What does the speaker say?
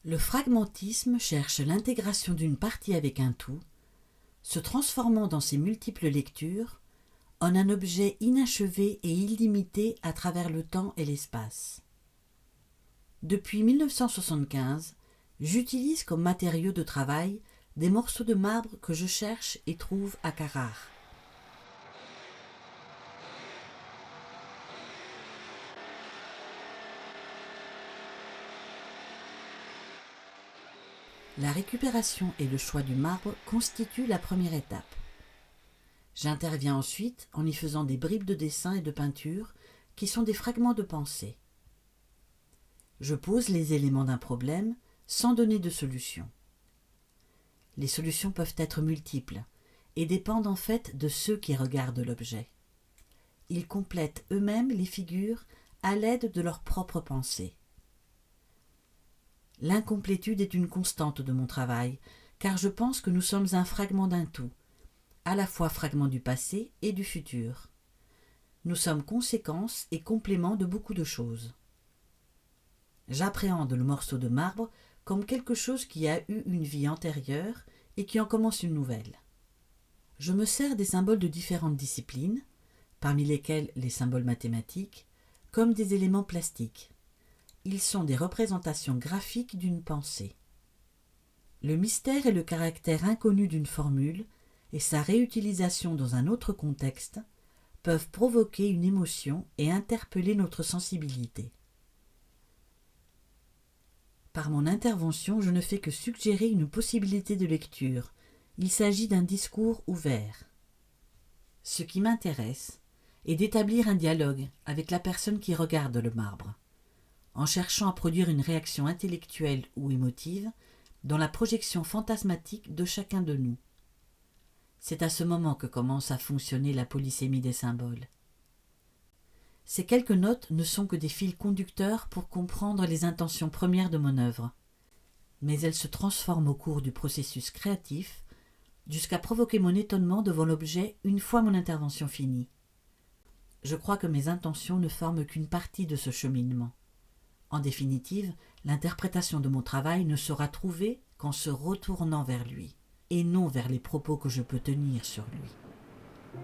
Le fragmentisme cherche l'intégration d'une partie avec un tout, se transformant dans ses multiples lectures en un objet inachevé et illimité à travers le temps et l'espace. Depuis 1975, j'utilise comme matériau de travail des morceaux de marbre que je cherche et trouve à Carrare. La récupération et le choix du marbre constituent la première étape. J'interviens ensuite en y faisant des bribes de dessin et de peinture qui sont des fragments de pensée. Je pose les éléments d'un problème sans donner de solution. Les solutions peuvent être multiples et dépendent en fait de ceux qui regardent l'objet. Ils complètent eux-mêmes les figures à l'aide de leur propre pensée. L'incomplétude est une constante de mon travail, car je pense que nous sommes un fragment d'un tout, à la fois fragment du passé et du futur. Nous sommes conséquences et compléments de beaucoup de choses. J'appréhende le morceau de marbre comme quelque chose qui a eu une vie antérieure et qui en commence une nouvelle. Je me sers des symboles de différentes disciplines, parmi lesquels les symboles mathématiques, comme des éléments plastiques. Ils sont des représentations graphiques d'une pensée. Le mystère et le caractère inconnu d'une formule et sa réutilisation dans un autre contexte peuvent provoquer une émotion et interpeller notre sensibilité. Par mon intervention, je ne fais que suggérer une possibilité de lecture. Il s'agit d'un discours ouvert. Ce qui m'intéresse est d'établir un dialogue avec la personne qui regarde le marbre, en cherchant à produire une réaction intellectuelle ou émotive dans la projection fantasmatique de chacun de nous. C'est à ce moment que commence à fonctionner la polysémie des symboles. Ces quelques notes ne sont que des fils conducteurs pour comprendre les intentions premières de mon œuvre, mais elles se transforment au cours du processus créatif jusqu'à provoquer mon étonnement devant l'objet une fois mon intervention finie. Je crois que mes intentions ne forment qu'une partie de ce cheminement. En définitive, l'interprétation de mon travail ne sera trouvée qu'en se retournant vers lui, et non vers les propos que je peux tenir sur lui.